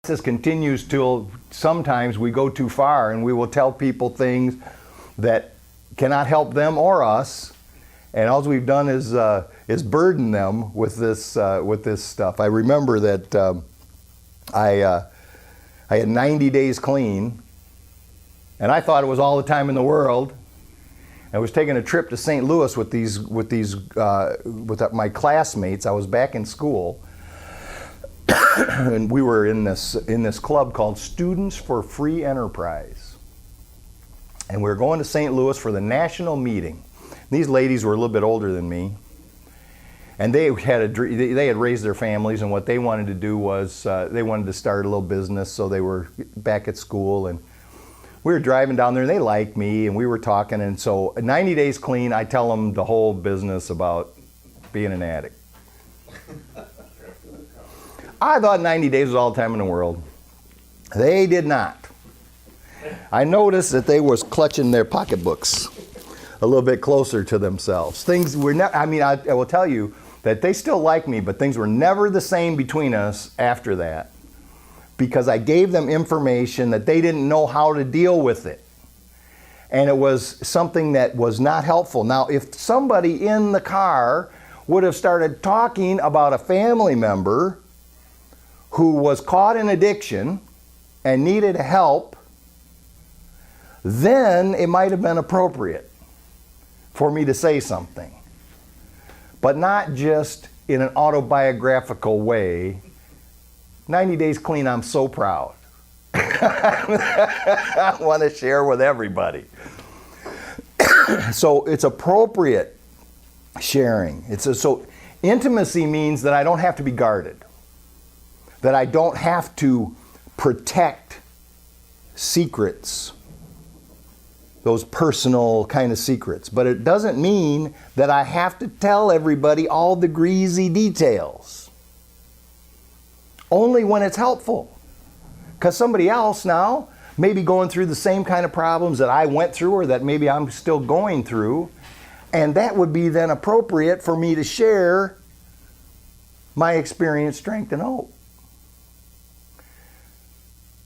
This continues till sometimes we go too far and we will tell people things that cannot help them or us, and all we've done is burden them with this stuff. I remember that I had 90 days clean, and I thought it was all the time in the world. I was taking a trip to St. Louis with my classmates. I was back in school. And we were in this club called Students for Free Enterprise. And we were going to St. Louis for the national meeting. These ladies were a little bit older than me. And they had raised their families, and what they wanted to do was they wanted to start a little business, so they were back at school. And we were driving down there, and they liked me, and we were talking. And so 90 days clean, I tell them the whole business about being an addict. I thought 90 days was all the time in the world. They did not. I noticed that they was clutching their pocketbooks a little bit closer to themselves. Things were never, I will tell you that they still like me, but things were never the same between us after that, because I gave them information that they didn't know how to deal with it. And it was something that was not helpful. Now, if somebody in the car would have started talking about a family member who was caught in addiction and needed help, then it might have been appropriate for me to say something. But not just in an autobiographical way. 90 days clean, I'm so proud. I want to share with everybody. So it's appropriate sharing. So intimacy means that I don't have to be guarded. That I don't have to protect secrets, those personal kind of secrets. But it doesn't mean that I have to tell everybody all the greasy details. Only when it's helpful. Because somebody else now may be going through the same kind of problems that I went through, or that maybe I'm still going through, and that would be then appropriate for me to share my experience, strength, and hope.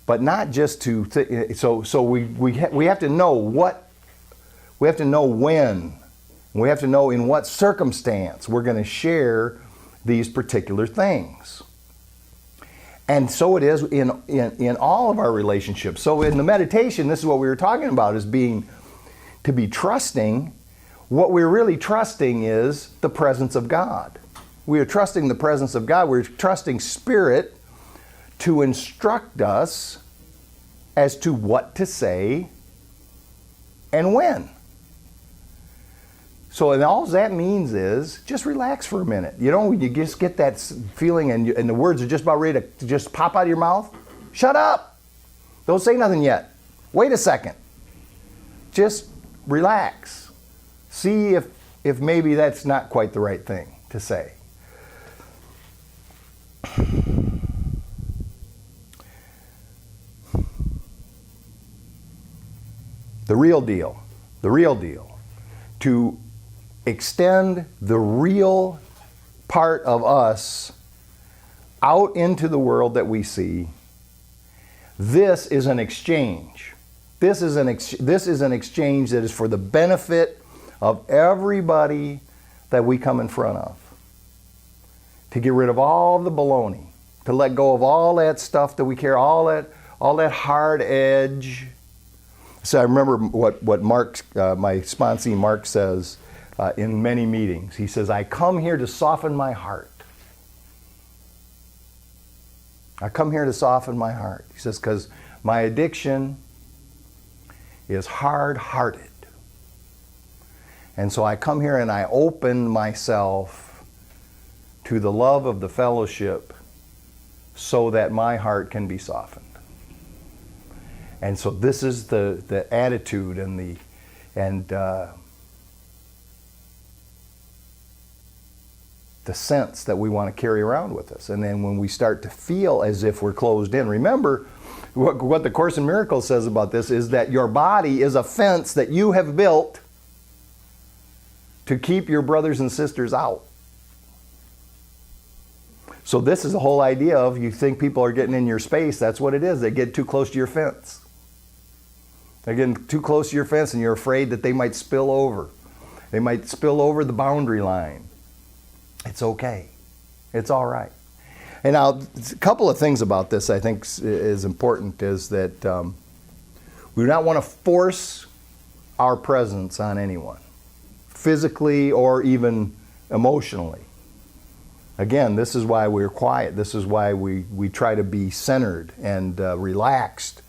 But not just to, so we have to know what, we have to know when, we have to know in what circumstance we're going to share these particular things. And so it is in all of our relationships. So in the meditation, this is what we were talking about, is to be trusting. What we're really trusting is the presence of God. We are trusting the presence of God. We're trusting Spirit to instruct us as to what to say and when. So, and all that means is just relax for a minute. You know, when you just get that feeling and the words are just about ready to just pop out of your mouth, shut up. Don't say nothing yet. Wait a second. Just relax. See if maybe that's not quite the right thing to say. The real deal, to extend the real part of us out into the world that we see. This is an exchange. This is an exchange that is for the benefit of everybody that we come in front of. To get rid of all the baloney, to let go of all that stuff that we carry, all that hard edge. So I remember what Mark, my sponsee Mark, says in many meetings. He says, I come here to soften my heart. I come here to soften my heart. He says, because my addiction is hard-hearted. And so I come here and I open myself to the love of the fellowship so that my heart can be softened. And so this is the attitude and the sense that we want to carry around with us. And then when we start to feel as if we're closed in, remember what the Course in Miracles says about this is that your body is a fence that you have built to keep your brothers and sisters out. So this is the whole idea of, you think people are getting in your space. That's what it is. They get too close to your fence. They're getting too close to your fence, and you're afraid that they might spill over. They might spill over the boundary line. It's okay. It's all right. And now, a couple of things about this I think is important is that we do not want to force our presence on anyone, physically or even emotionally. Again, this is why we're quiet. This is why we try to be centered and relaxed,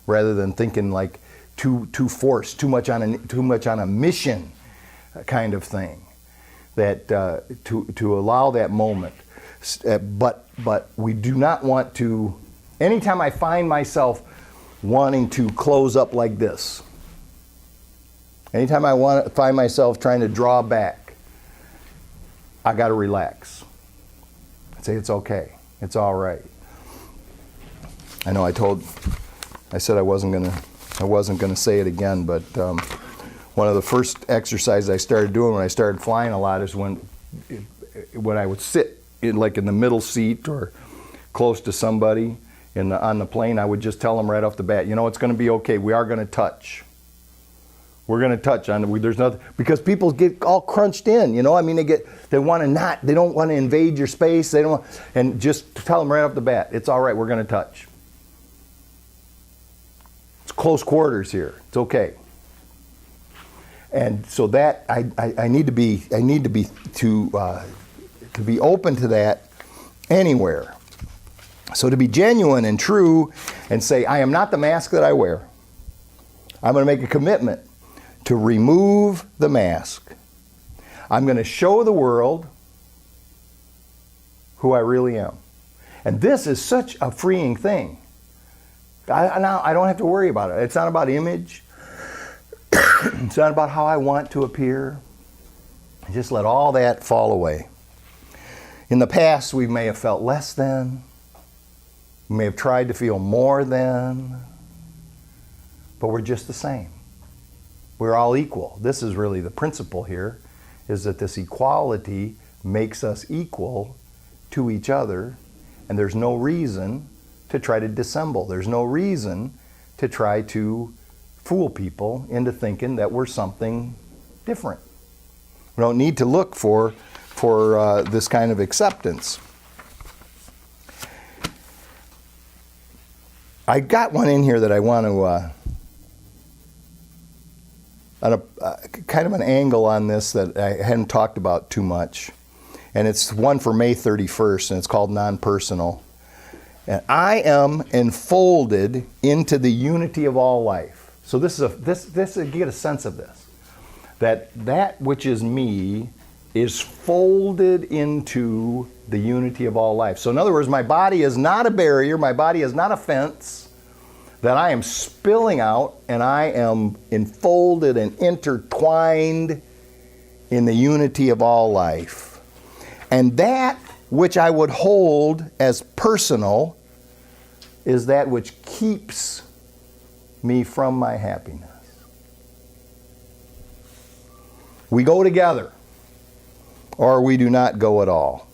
rather than thinking like too forced, too much on a mission kind of thing. That to allow that moment, but we do not want to. Anytime I find myself wanting to close up like this, anytime I find myself trying to draw back, I got to relax. Say it's okay. It's all right. I know I said I wasn't gonna say it again, but one of the first exercises I started doing when I started flying a lot is when I would sit in the middle seat or close to somebody on the plane. I would just tell them right off the bat, it's going to be okay. We are going to touch. We're going to touch on it. There's nothing, because people get all crunched in, they don't want to invade your space. And just tell them right off the bat, it's all right. We're going to touch. It's close quarters here. It's okay. And so that I need to be open to that anywhere. So to be genuine and true and say, I am not the mask that I wear. I'm going to make a commitment to remove the mask. I'm going to show the world who I really am. And this is such a freeing thing. Now I don't have to worry about it. It's not about image. It's not about how I want to appear. Just let all that fall away. In the past, we may have felt less than. We may have tried to feel more than. But we're just the same. We're all equal. This is really the principle here, is that this equality makes us equal to each other, and there's no reason to try to dissemble. There's no reason to try to fool people into thinking that we're something different. We don't need to look for this kind of acceptance. I got one in here that I want to kind of an angle on this that I hadn't talked about too much. And it's one for May 31st, and it's called Non-Personal. And I am enfolded into the unity of all life. So this you get a sense of this. That which is me is folded into the unity of all life. So in other words, my body is not a barrier, my body is not a fence, that I am spilling out, and I am enfolded and intertwined in the unity of all life. And that which I would hold as personal is that which keeps me from my happiness. We go together, or we do not go at all.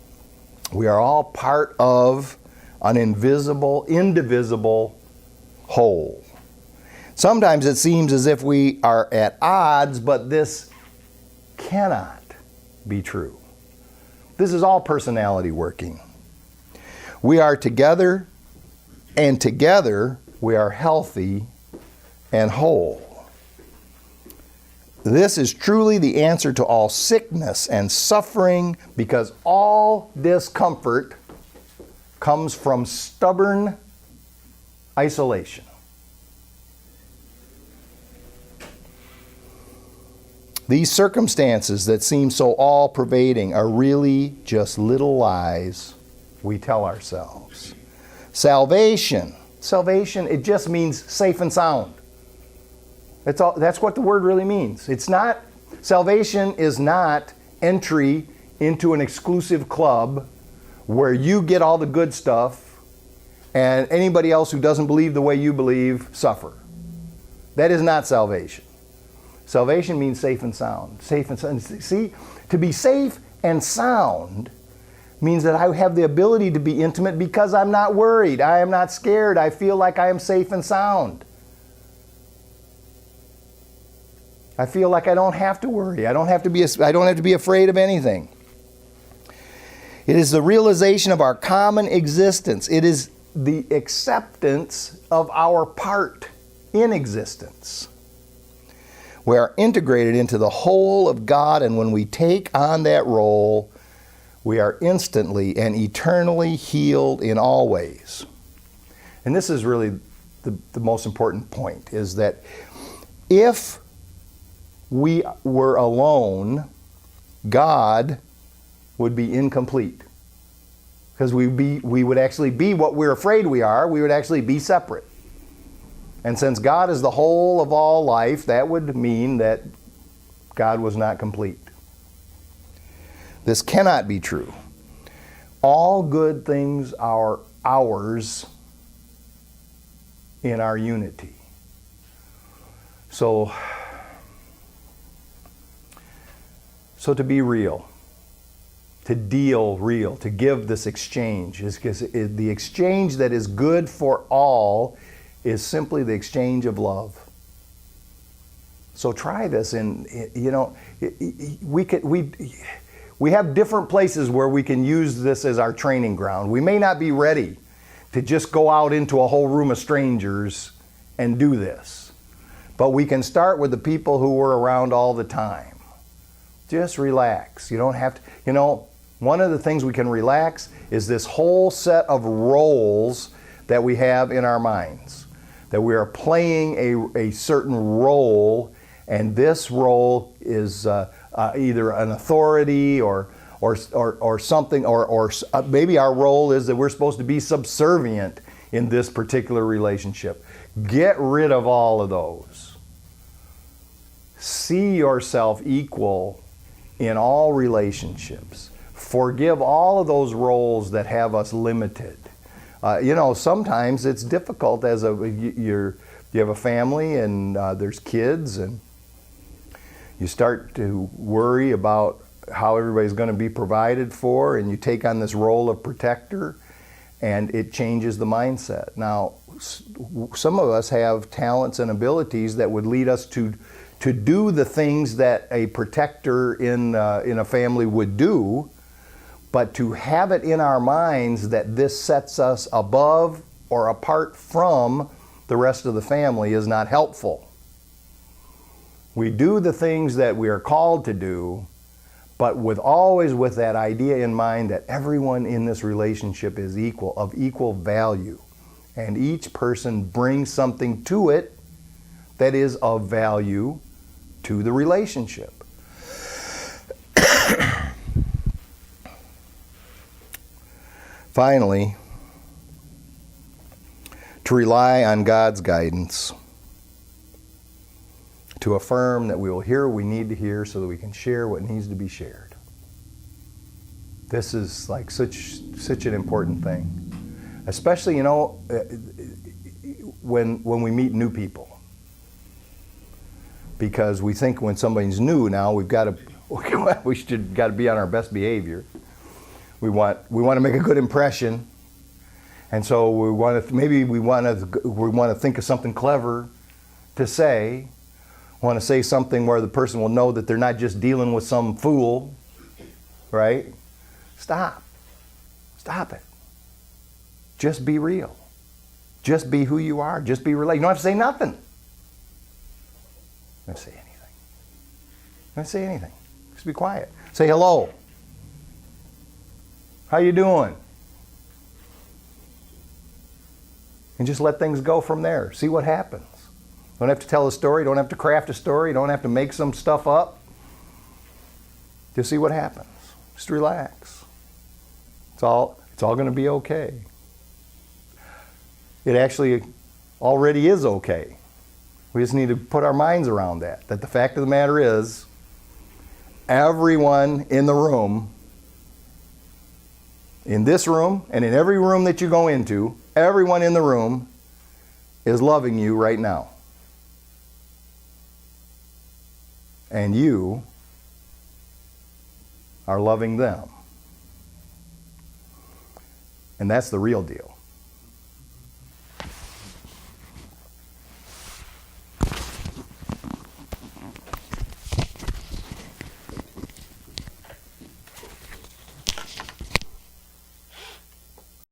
We are all part of an invisible, indivisible whole. Sometimes it seems as if we are at odds, but this cannot be true. This is all personality working. We are together, and together we are healthy and whole. This is truly the answer to all sickness and suffering, because all discomfort comes from stubborn isolation. These circumstances that seem so all-pervading are really just little lies we tell ourselves. Salvation, it just means safe and sound. That's what the word really means. Salvation is not entry into an exclusive club where you get all the good stuff and anybody else who doesn't believe the way you believe suffer. That is not salvation. Salvation means safe and sound. Safe and sound. See, to be safe and sound means that I have the ability to be intimate because I'm not worried. I am not scared. I feel like I am safe and sound. I feel like I don't have to worry. I don't have to be afraid of anything. It is the realization of our common existence. It is the acceptance of our part in existence. We are integrated into the whole of God, and when we take on that role, we are instantly and eternally healed in all ways. And this is really the most important point, is that if we were alone, God would be incomplete. Because we would actually be what we're afraid we are. We would actually be separate. And since God is the whole of all life, that would mean that God was not complete. This cannot be true. All good things are ours in our unity. So to be real, to deal real, to give this exchange, is the exchange that is good for all is simply the exchange of love. So try this, and we have different places where we can use this as our training ground. We may not be ready to just go out into a whole room of strangers and do this, but we can start with the people who we're around all the time. Just relax. You don't have to, one of the things we can relax is this whole set of roles that we have in our minds. That we are playing a certain role, and this role is either an authority or something, or maybe our role is that we're supposed to be subservient in this particular relationship. Get rid of all of those. See yourself equal in all relationships. Forgive all of those roles that have us limited. Sometimes it's difficult as you have a family and there's kids, and you start to worry about how everybody's going to be provided for, and you take on this role of protector, and it changes the mindset. Now, some of us have talents and abilities that would lead us to do the things that a protector in a family would do, but to have it in our minds that this sets us above or apart from the rest of the family is not helpful. We do the things that we are called to do, but always with that idea in mind that everyone in this relationship is equal, of equal value, and each person brings something to it that is of value to the relationship. Finally, to rely on God's guidance, to affirm that we will hear what we need to hear so that we can share what needs to be shared. This is like such an important thing, especially when we meet new people, because we think when somebody's new now we got to be on our best behavior. We want to make a good impression, and so we want to think of something clever to say. Want to say something where the person will know that they're not just dealing with some fool, right? Stop it. Just be real. Just be who you are. Just be real. You don't have to say nothing. Don't say anything. Don't say anything. Just be quiet. Say hello. How you doing? And just let things go from there. See what happens. Don't have to tell a story. Don't have to craft a story. Don't have to make some stuff up. Just see what happens. Just relax. It's all going to be okay. It actually already is okay. We just need to put our minds around that. That the fact of the matter is, everyone in the room, in this room and in every room that you go into, everyone in the room is loving you right now. And you are loving them. And that's the real deal.